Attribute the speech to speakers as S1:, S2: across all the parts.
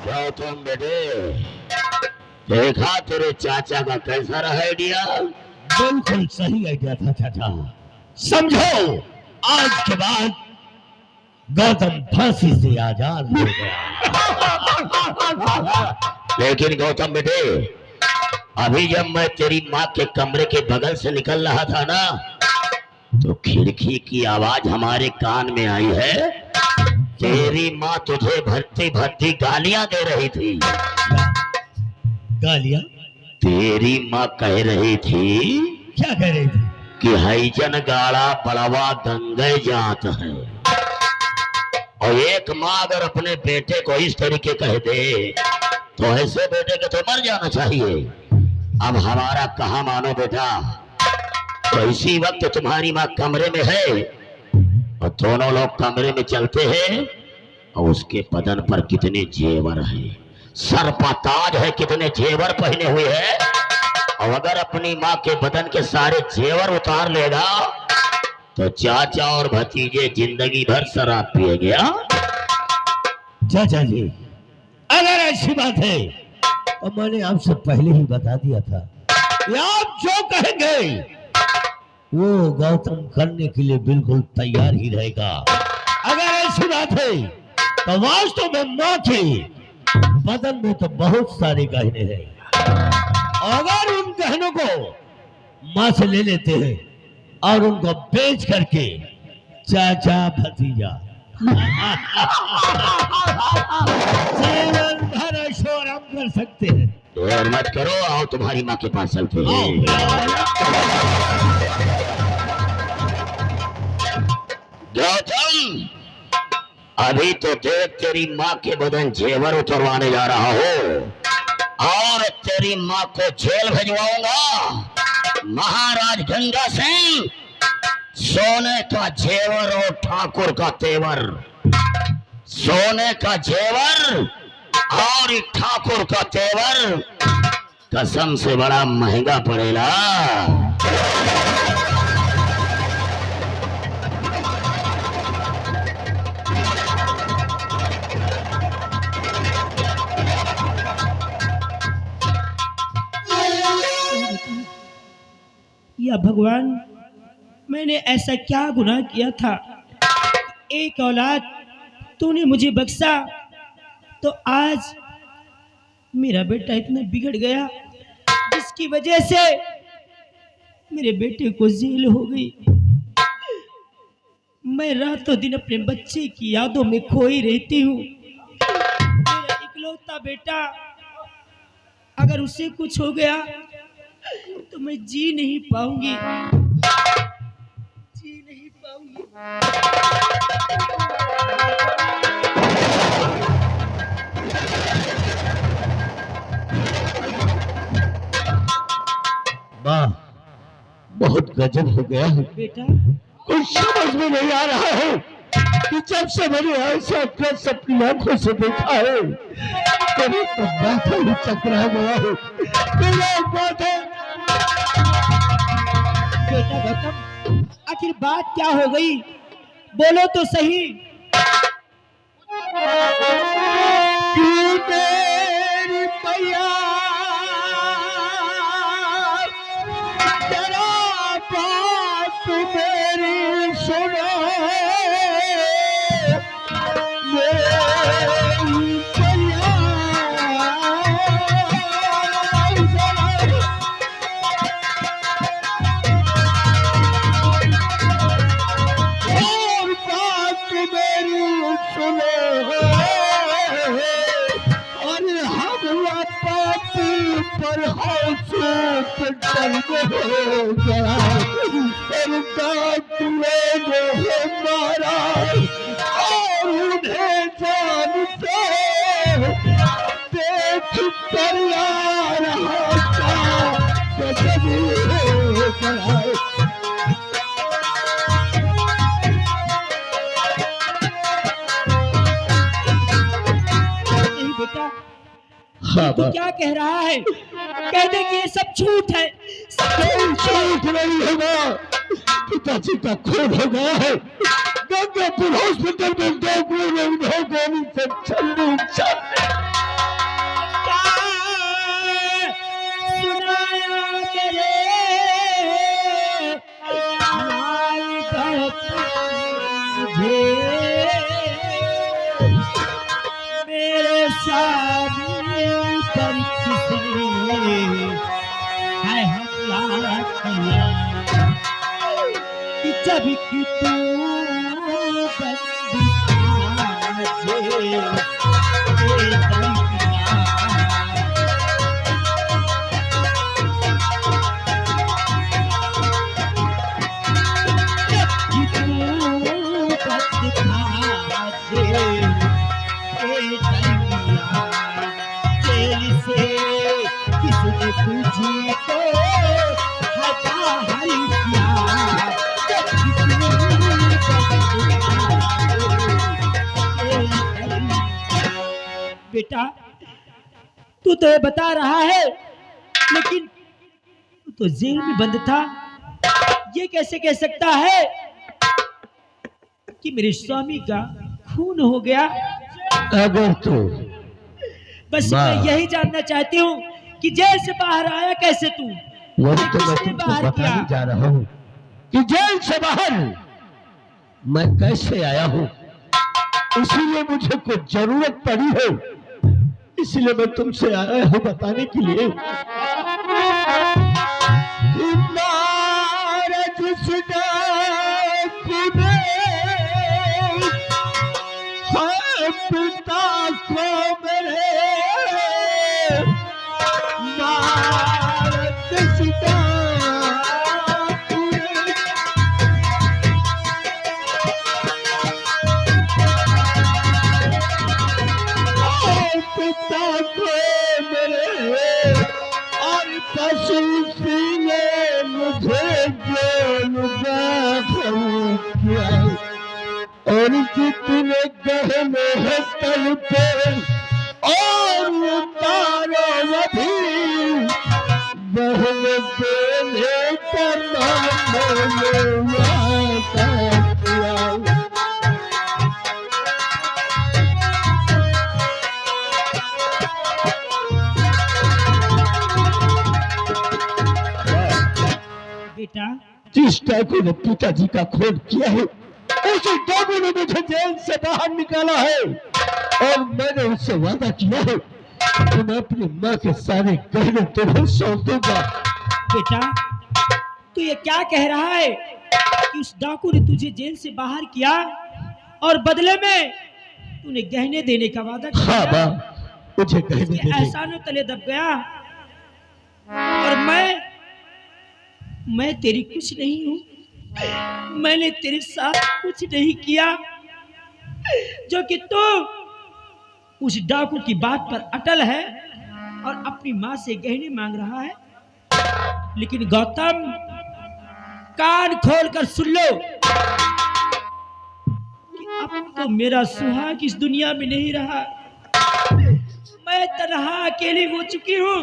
S1: गौतम बेटे, देखा तेरे चाचा का कैसा रहा आइडिया?
S2: बिल्कुल सही आइडिया था चाचा। समझो, आज के बाद गौतम फांसी से आजाद हो गया।
S1: लेकिन गौतम बेटे, अभी जब मैं तेरी माँ के कमरे के बगल से निकल रहा था ना, तो खिड़की की आवाज हमारे कान में आई है। तेरी माँ तुझे भर्ती भर्ती गालियां दे रही थी।
S2: गालियां?
S1: तेरी माँ कह रही थी।
S2: क्या कह रही थी?
S1: कि हईजन गाड़ा बड़वा गंगे जात है। और एक माँ अगर अपने बेटे को इस तरीके कह दे, तो ऐसे बेटे के तो मर जाना चाहिए। अब हमारा कहा मानो बेटा। तो इसी वक्त तुम्हारी माँ कमरे में है और दोनों लोग कमरे में चलते हैं, और उसके बदन पर कितने जेवर हैं, सर पर ताज है, कितने जेवर पहने हुए हैं। और अगर अपनी माँ के बदन के सारे जेवर उतार लेगा, तो चाचा और भतीजे जिंदगी भर शराब पिए गया।
S2: चाचा जी, अगर ऐसी बात है तो मैंने आपसे पहले ही बता दिया था। आप जो कहेंगे वो गौतम करने के लिए बिल्कुल तैयार ही रहेगा। अगर ऐसी बात है तो वास्तव में माँ के बदन में तो बहुत सारे गहने हैं। अगर उन गहनों को माँ से ले लेते हैं और उनको बेच करके चाचा भतीजा जीवन भर ऐशोआराम कर सकते हैं।
S1: देर मत करो, आओ तुम्हारी माँ के पास चलते हैं। गौतम, अभी तो देख तेरी माँ के बदन जेवर उतरवाने जा रहा हो, और तेरी माँ को जेल भिजवाऊंगा। महाराज गंगा सिंह, सोने का जेवर और ठाकुर का तेवर। सोने का जेवर और ठाकुर का तेवर कसम से बड़ा महंगा पड़ेगा।
S3: या भगवान, मैंने ऐसा क्या गुनाह किया था? एक औलाद तूने मुझे बख्शा, तो आज मेरा बेटा इतना बिगड़ गया, जिसकी वजह से मेरे बेटे को जेल हो गई। मैं रातों दिन अपने बच्चे की यादों में खोई रहती हूँ। मेरा इकलौता बेटा, अगर उसे कुछ हो गया तो मैं जी नहीं पाऊंगी, जी नहीं पाऊंगी।
S2: माँ, बहुत गजब हो गया है
S3: बेटा।
S2: कुछ समझ में नहीं आ रहा है कि जब से मैंने ऐसा दृश्य अपनी आंखों से देखा है, मेरे तो माथा ही चकरा गया है। मेरा माथा।
S3: बेटा गौतम, आखिर बात क्या हो गई? बोलो तो सही।
S2: मेरी मैया, जरा बात मेरी सुनो। और उन्हें जान से देख कर यार
S3: बेटा, तू क्या कह रहा है? कह दे कि ये सब झूठ है।
S2: झूठ नहीं होगा, पिताजी का खून हो गया है। गंगापुर हॉस्पिटल में 2 गोली से छल्लू
S3: सारी पर किसने है हमला किया कि जब कि तू बंदी किसने तुझी को हटा हरी बेटा तू तो ये बता रहा है लेकिन तू तो जेल में बंद था। ये कैसे कह सकता है कि मेरे स्वामी का खून हो गया?
S2: अगर तू
S3: बस मैं यही जानना चाहती हूँ कि जेल से बाहर आया कैसे तू?
S2: वही तो मैं
S3: किसने
S2: तुमको
S3: बाहर
S2: बताने
S3: किया?
S2: जा रहा हूँ कि जेल से बाहर मैं कैसे आया हूँ। इसीलिए मुझे कुछ जरूरत पड़ी है, इसलिए मैं तुमसे आया हूँ बताने के लिए। पिता को मेरे मारत सीता पिता को मेरे और पशु ने मुझे जेल दाखिल किया और जितने गहने हैं तन पे और उतारो अभी बहन देने का नाम
S3: बेटा
S2: जिस डाकू ने पिताजी का खून किया है उसी डाकू ने मुझे जेल से बाहर निकाला है और मैंने उससे वादा किया है कि मैं अपनी माँ के सारे गहने तुम्हें सौंप दूंगा।
S3: बेटा तू ये क्या कह रहा है कि उस डाकू ने तुझे जेल से बाहर किया और बदले में तूने गहने देने का वादा
S2: हाँ
S3: किया?
S2: माँ मुझे गहने दे दे।
S3: एहसानों तले दब गया और मैं तेरी कुछ नहीं हूँ। मैंने तेरे साथ कुछ नहीं किया जो कि तू उस डाकू की बात पर अटल है और अपनी माँ से गहने मांग रहा है। लेकिन गौतम कान खोल कर सुन लो कि अब तो मेरा सुहाग इस दुनिया में नहीं रहा। मैं तन्हा अकेली हो चुकी हूँ।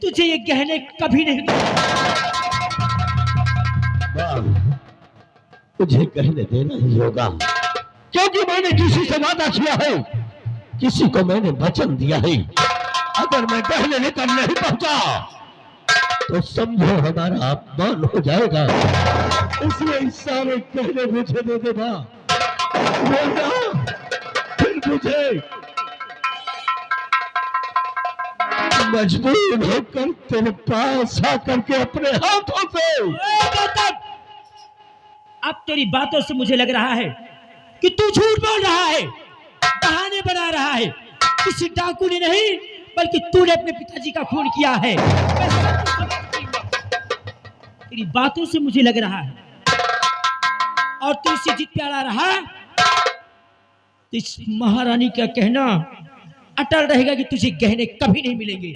S3: तुझे ये गहने कभी नहीं
S2: मुझे गहने देना ही होगा क्योंकि मैंने किसी से वादा किया है, किसी को मैंने वचन दिया है। अगर मैं गहने लेकर नहीं पहुंचा तो समझो हमारा अपमान हो जाएगा। इसलिए इस सारे गहने मुझे दे दे माँ, फिर मुझे मजबूर होकर तेरे पास आकर के अपने हाथों से।
S3: अब तेरी बातों से मुझे लग रहा है कि तू झूठ बोल रहा है, बहाने बना रहा है। किसी डाकू ने नहीं बल्कि तूने अपने पिताजी का खून किया है। तेरी बातों से मुझे लग रहा है और तू इससे जिद प्यारा रहा तो इस महारानी का कहना अटल रहेगा कि तुझे गहने कभी नहीं मिलेंगे।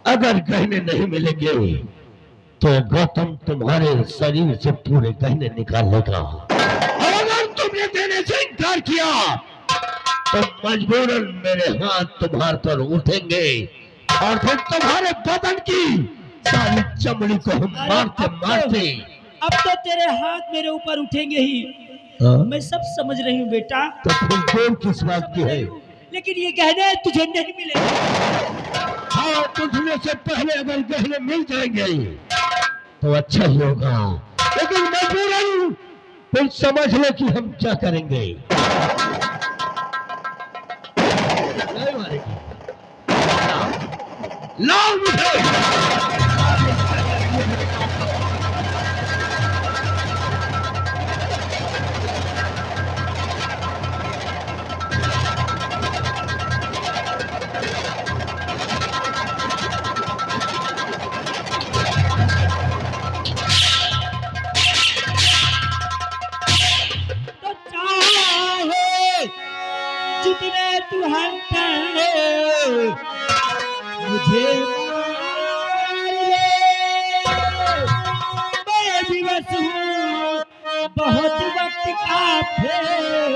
S2: अगर गहने नहीं मिलेंगे तो गौतम तुम्हारे शरीर से पूरे गहने निकाल लेगा और अगर तुमने देने से इनकार किया तो मजबूरन मेरे हाथ तुम्हारे पर उठेंगे और फिर तुम्हारे बदन की सारी चमड़ी को हम मारते मारते।
S3: अब तो तेरे हाथ मेरे ऊपर उठेंगे ही। मैं सब समझ रही हूँ बेटा।
S2: तो फिर देर किस बात की है?
S3: लेकिन ये गहने तुझे नहीं मिलेंगे।
S2: हाँ, तुझने से पहले अगर गहने मिल जाएंगे तो अच्छा ही होगा, लेकिन मजबूरन फिर समझ लो कि हम क्या करेंगे। नहीं मारेगी। लाओ मुझे।
S3: तो चाहे जितने तू हंटे मुझे मार ले, मैं विवश हूँ बहुत वक्त का फेर,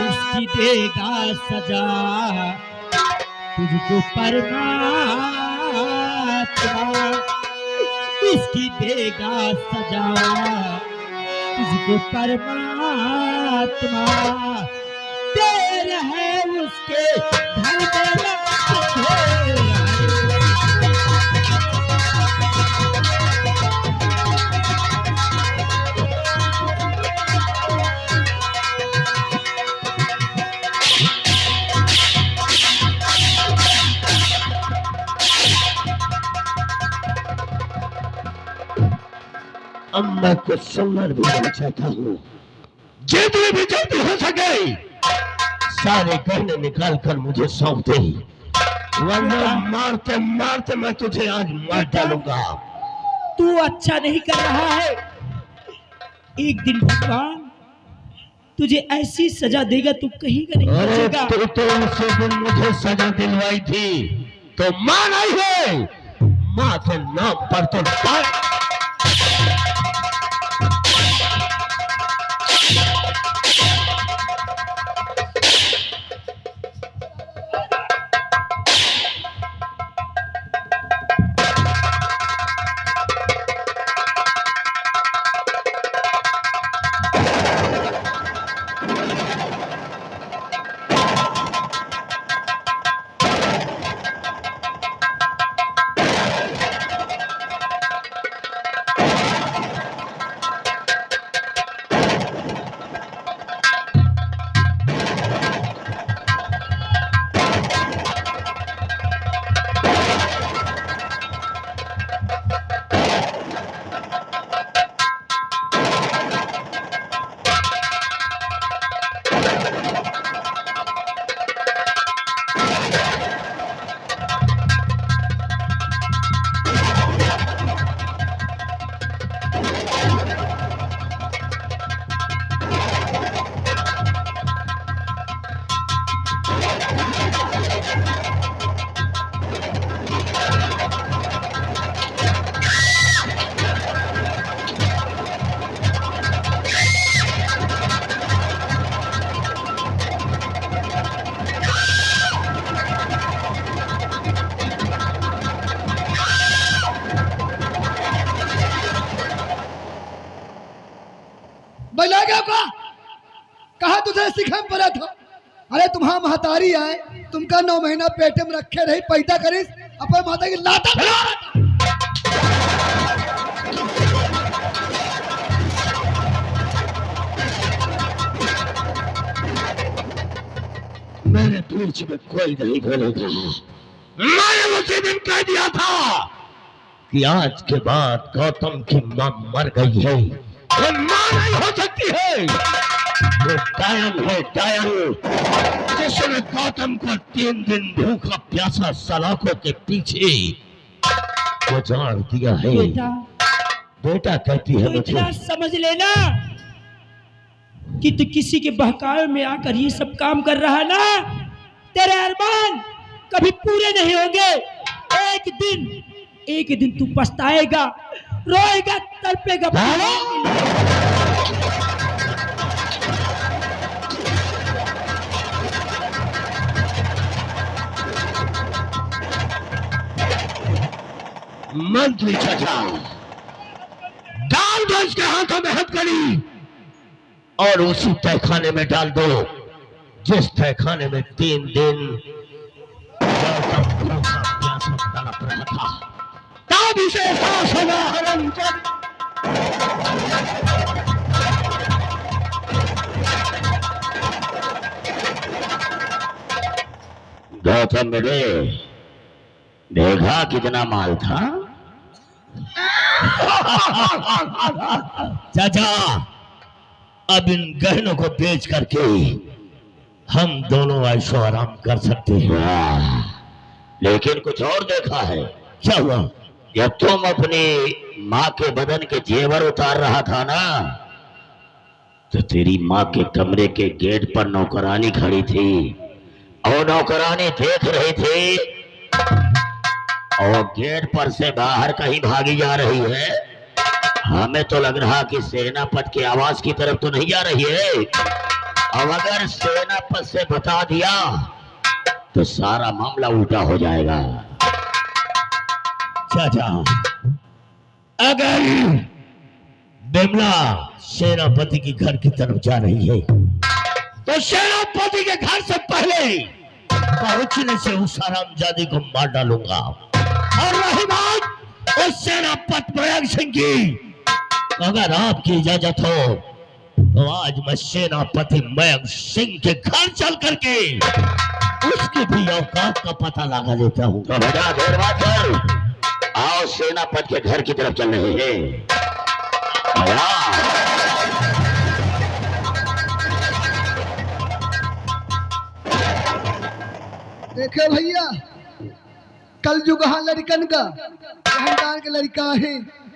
S3: इसकी देगा सजा तुझको परमात्मा, इसकी देगा सजा तुझको परमात्मा, देर है उसके घर में
S2: अब मैं कुछ सुनना भी नहीं चाहता हूँ। जितनी भी जल्दी हो सके सारे गहने निकाल कर मुझे सौंप दे, वरना मारते मारते मैं तुझे आज मार डालूंगा।
S3: तू अच्छा नहीं कर रहा है। एक दिन भगवान तुझे ऐसी सजा देगा तू कहीं का नहीं
S2: अरे
S3: बचेगा।
S2: तू तो उसी दिन मुझे सजा दिलवाई थी तो मां नहीं है, मां के नाम पर तो
S4: बैला क्या कहा तुझे सिखम पड़ा था। अरे तुम्हारा महतारी आए तुमका 9 महीना पेटे में रखे रही पैदा करीस अपन माता की लाता
S2: मेरे बीच में कोई नहीं बोलेगा। मैंने उसी दिन कह दिया था कि आज के बाद गौतम की मां मर गई है, वो मां नहीं हो सकती है, वो डायन है, डायन, जिसने गौतम को 3 दिन भूखा प्यासा सलाखों के पीछे गुजार दिया है।
S3: बेटा
S2: बेटा कहती है
S3: तो
S2: मुझे।
S3: इतना समझ लेना कि तू किसी के बहकावे में आकर ये सब काम कर रहा है ना, तेरे अरमान कभी पूरे नहीं होंगे। एक दिन तू पछताएगा, रोएगा, तड़पेगा।
S2: मंत्री चाचा, डाल दो इसके हाथों में हथकड़ी और उसी तहखाने में डाल दो जिस तहखाने में 3 दिन प्यासा तड़प रहा था। तब इसे सांस होगा हरम जब
S1: गौतम मेरे देखा कितना माल था।
S2: चाचा, अब इन गहनों को बेच करके हम दोनों ऐशो आराम कर सकते हैं।
S1: वाह, लेकिन कुछ और देखा है।
S2: क्या हुआ?
S1: जब तुम अपनी माँ के बदन के जेवर उतार रहा था ना, तो तेरी माँ के कमरे के गेट पर नौकरानी खड़ी थी और नौकरानी देख रही थी और गेट पर से बाहर कहीं भागी जा रही है। हमें तो लग रहा कि सेनापति की आवाज की तरफ तो नहीं जा रही है। अब अगर सेनापति से बता दिया तो सारा मामला उल्टा हो जाएगा।
S2: चाचा, अगर बिमला सेनापति के घर की तरफ जा रही है तो सेनापति के घर से पहले पहुंचने से उस हरामजादी को मार डालूंगा। और रही बात उस सेनापति मयंक सिंह की, अगर आपकी इजाजत हो तो आज मैं सेनापति मयंक सिंह के घर चल करके उसकी भी औकात का पता लगा लेता हूँ।
S1: तो बेटा देर बात कर, आओ सेनापति के घर की तरफ चल रहे हैं।
S4: देखे भैया, कल युग लड़कन का अहंकार के लड़का है।